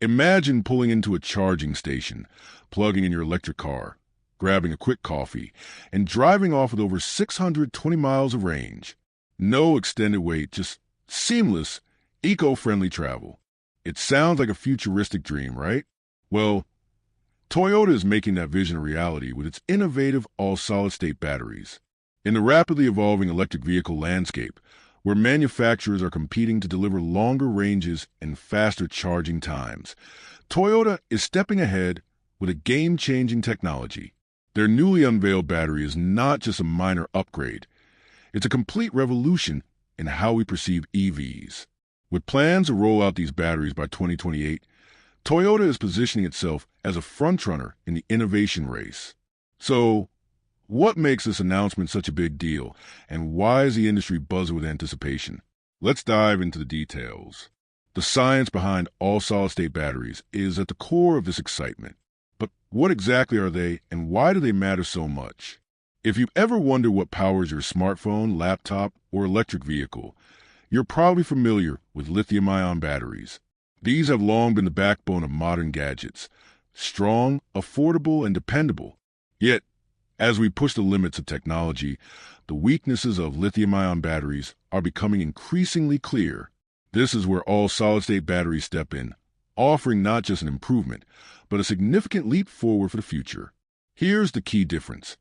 Imagine pulling into a charging station, plugging in your electric car, grabbing a quick coffee, and driving off with over 620 miles of range. No extended wait, just seamless, eco-friendly travel. It sounds like a futuristic dream, right? Well, Toyota is making that vision a reality with its innovative all-solid-state batteries. In the rapidly evolving electric vehicle landscape, where manufacturers are competing to deliver longer ranges and faster charging times, Toyota is stepping ahead with a game-changing technology. Their newly unveiled battery is not just a minor upgrade. It's a complete revolution in how we perceive EVs. With plans to roll out these batteries by 2028, Toyota is positioning itself as a frontrunner in the innovation race. So, what makes this announcement such a big deal, and why is the industry buzzing with anticipation? Let's dive into the details. The science behind all-solid-state batteries is at the core of this excitement. But what exactly are they, and why do they matter so much? If you've ever wondered what powers your smartphone, laptop, or electric vehicle, you're probably familiar with lithium-ion batteries. These have long been the backbone of modern gadgets. Strong, affordable, and dependable. Yet, as we push the limits of technology, the weaknesses of lithium-ion batteries are becoming increasingly clear. This is where all solid-state batteries step in, offering not just an improvement, but a significant leap forward for the future. Here's the key difference.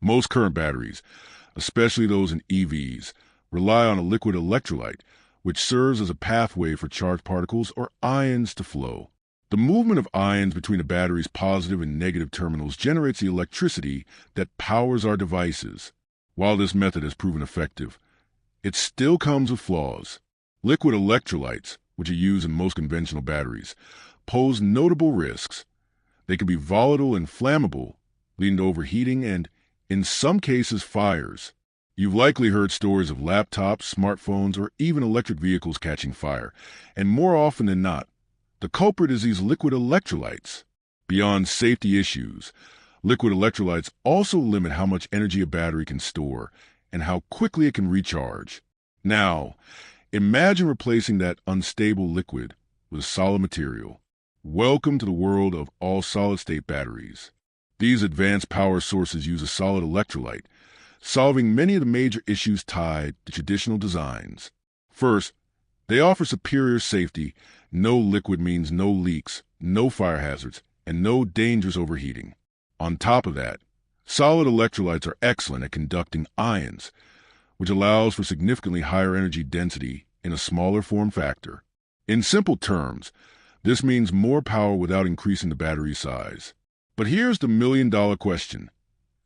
Most current batteries, especially those in EVs, rely on a liquid electrolyte, which serves as a pathway for charged particles or ions to flow. The movement of ions between the battery's positive and negative terminals generates the electricity that powers our devices. While this method has proven effective, it still comes with flaws. Liquid electrolytes, which are used in most conventional batteries, pose notable risks. They can be volatile and flammable, leading to overheating and, in some cases, fires. You've likely heard stories of laptops, smartphones, or even electric vehicles catching fire, and more often than not, the culprit is these liquid electrolytes. Beyond safety issues, liquid electrolytes also limit how much energy a battery can store and how quickly it can recharge. Now, imagine replacing that unstable liquid with a solid material. Welcome to the world of all-solid-state batteries. These advanced power sources use a solid electrolyte, solving many of the major issues tied to traditional designs. First, they offer superior safety. No liquid means no leaks, no fire hazards, and no dangerous overheating. On top of that, solid electrolytes are excellent at conducting ions, which allows for significantly higher energy density in a smaller form factor. In simple terms, this means more power without increasing the battery size. But here's the million-dollar question.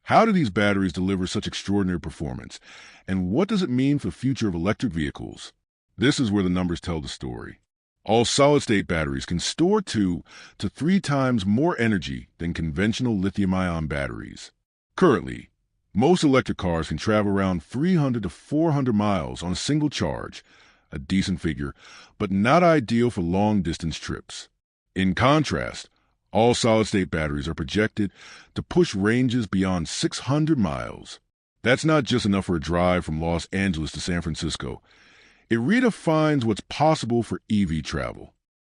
How do these batteries deliver such extraordinary performance, and what does it mean for the future of electric vehicles? This is where the numbers tell the story. All solid-state batteries can store 2 to 3 times more energy than conventional lithium-ion batteries. Currently, most electric cars can travel around 300 to 400 miles on a single charge, a decent figure, but not ideal for long-distance trips. In contrast, all solid-state batteries are projected to push ranges beyond 600 miles. That's not just enough for a drive from Los Angeles to San Francisco. It redefines what's possible for EV travel.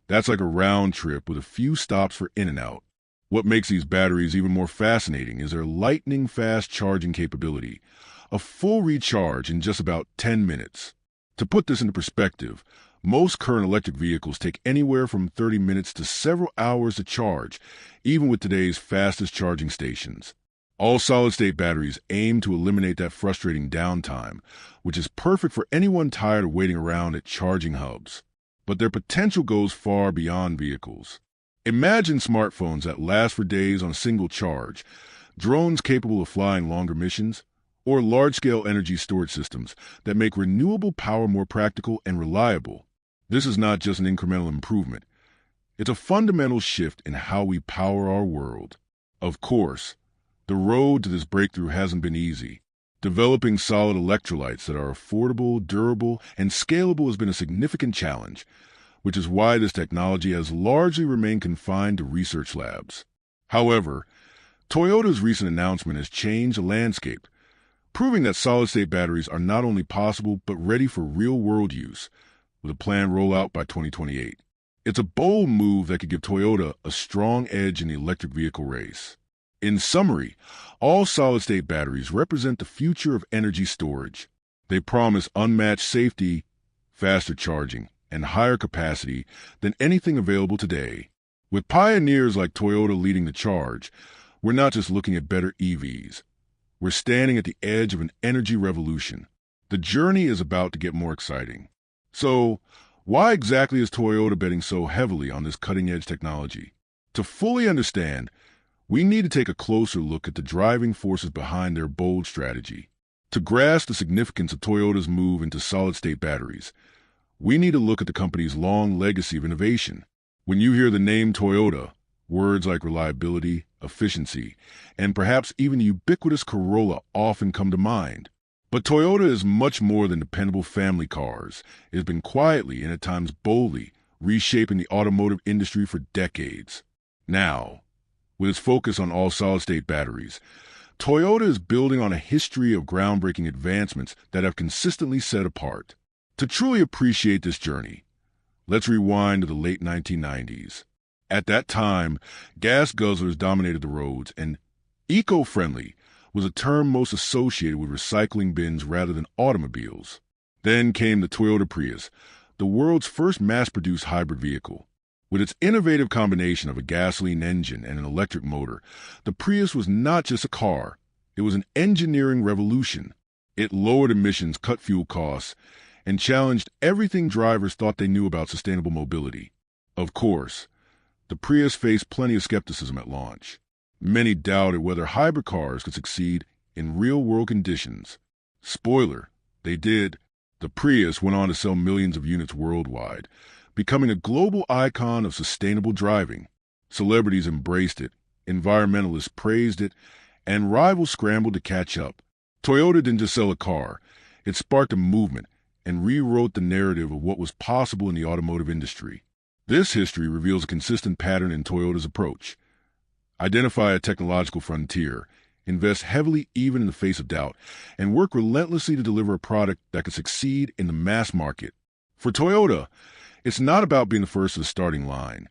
That's like a round trip with a few stops for in and out. What makes these batteries even more fascinating is their lightning-fast charging capability, a full recharge in just about 10 minutes. To put this into perspective, most current electric vehicles take anywhere from 30 minutes to several hours to charge, even with today's fastest charging stations. All solid-state batteries aim to eliminate that frustrating downtime, which is perfect for anyone tired of waiting around at charging hubs. But their potential goes far beyond vehicles. Imagine smartphones that last for days on a single charge, drones capable of flying longer missions, or large-scale energy storage systems that make renewable power more practical and reliable. This is not just an incremental improvement. It's a fundamental shift in how we power our world. Of course, the road to this breakthrough hasn't been easy. Developing solid electrolytes that are affordable, durable, and scalable has been a significant challenge, which is why this technology has largely remained confined to research labs. However, Toyota's recent announcement has changed the landscape, proving that solid-state batteries are not only possible but ready for real-world use, with a planned rollout by 2028. It's a bold move that could give Toyota a strong edge in the electric vehicle race. In summary, all solid-state batteries represent the future of energy storage. They promise unmatched safety, faster charging, and higher capacity than anything available today. With pioneers like Toyota leading the charge, we're not just looking at better EVs. We're standing at the edge of an energy revolution. The journey is about to get more exciting. So, why exactly is Toyota betting so heavily on this cutting-edge technology? To fully understand, we need to take a closer look at the driving forces behind their bold strategy. To grasp the significance of Toyota's move into solid-state batteries, we need to look at the company's long legacy of innovation. When you hear the name Toyota, words like reliability, efficiency, and perhaps even the ubiquitous Corolla often come to mind. But Toyota is much more than dependable family cars. It has been quietly and at times boldly reshaping the automotive industry for decades. Now, with its focus on all-solid-state batteries, Toyota is building on a history of groundbreaking advancements that have consistently set apart. To truly appreciate this journey, let's rewind to the late 1990s. At that time, gas guzzlers dominated the roads, and eco-friendly was a term most associated with recycling bins rather than automobiles. Then came the Toyota Prius, the world's first mass-produced hybrid vehicle. With its innovative combination of a gasoline engine and an electric motor, the Prius was not just a car, it was an engineering revolution. It lowered emissions, cut fuel costs, and challenged everything drivers thought they knew about sustainable mobility. Of course, the Prius faced plenty of skepticism at launch. Many doubted whether hybrid cars could succeed in real-world conditions. Spoiler, they did. The Prius went on to sell millions of units worldwide, becoming a global icon of sustainable driving. Celebrities embraced it, environmentalists praised it, and rivals scrambled to catch up. Toyota didn't just sell a car, it sparked a movement and rewrote the narrative of what was possible in the automotive industry. This history reveals a consistent pattern in Toyota's approach. Identify a technological frontier, invest heavily even in the face of doubt, and work relentlessly to deliver a product that can succeed in the mass market. For Toyota, it's not about being the first to the starting line.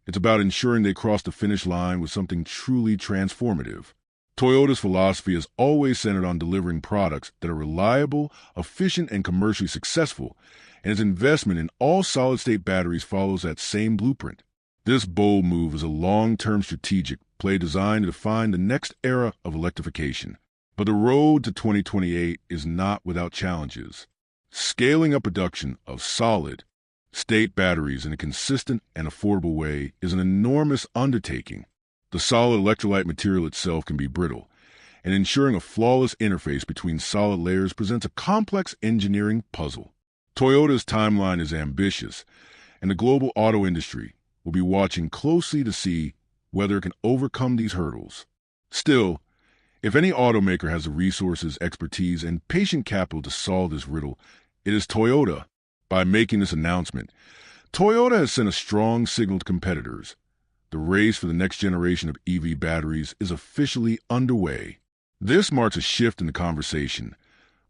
It's about ensuring they cross the finish line with something truly transformative. Toyota's philosophy is always centered on delivering products that are reliable, efficient, and commercially successful, and its investment in all solid-state batteries follows that same blueprint. This bold move is a long-term strategic play designed to define the next era of electrification. But the road to 2028 is not without challenges. Scaling up production of solid-state batteries in a consistent and affordable way is an enormous undertaking. The solid electrolyte material itself can be brittle, and ensuring a flawless interface between solid layers presents a complex engineering puzzle. Toyota's timeline is ambitious, and the global auto industry will be watching closely to see whether it can overcome these hurdles. Still, if any automaker has the resources, expertise, and patient capital to solve this riddle, it is Toyota. By making this announcement, Toyota has sent a strong signal to competitors. The race for the next generation of EV batteries is officially underway. This marks a shift in the conversation,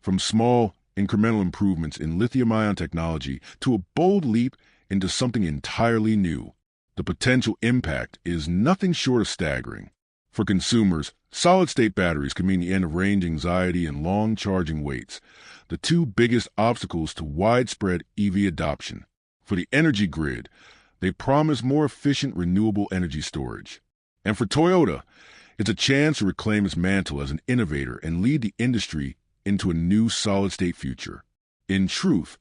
from small, incremental improvements in lithium-ion technology to a bold leap into something entirely new. The potential impact is nothing short of staggering. For consumers, solid-state batteries can mean the end of range anxiety and long charging waits, the two biggest obstacles to widespread EV adoption. For the energy grid, they promise more efficient renewable energy storage. And for Toyota, it's a chance to reclaim its mantle as an innovator and lead the industry into a new solid-state future. In truth,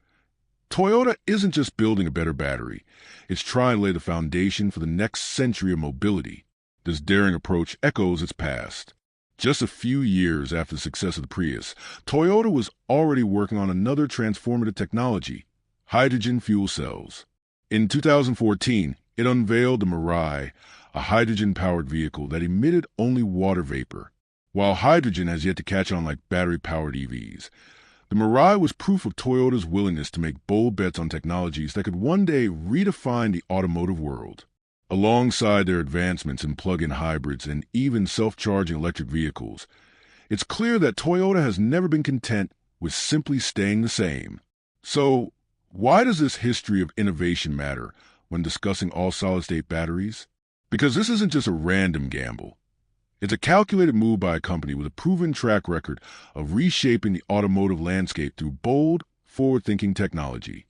Toyota isn't just building a better battery, it's trying to lay the foundation for the next century of mobility. This daring approach echoes its past. Just a few years after the success of the Prius, Toyota was already working on another transformative technology, hydrogen fuel cells. In 2014, it unveiled the Mirai, a hydrogen-powered vehicle that emitted only water vapor. While hydrogen has yet to catch on like battery-powered EVs, the Mirai was proof of Toyota's willingness to make bold bets on technologies that could one day redefine the automotive world. Alongside their advancements in plug-in hybrids and even self-charging electric vehicles, it's clear that Toyota has never been content with simply staying the same. So, why does this history of innovation matter when discussing all-solid-state batteries? Because this isn't just a random gamble. It's a calculated move by a company with a proven track record of reshaping the automotive landscape through bold, forward-thinking technology.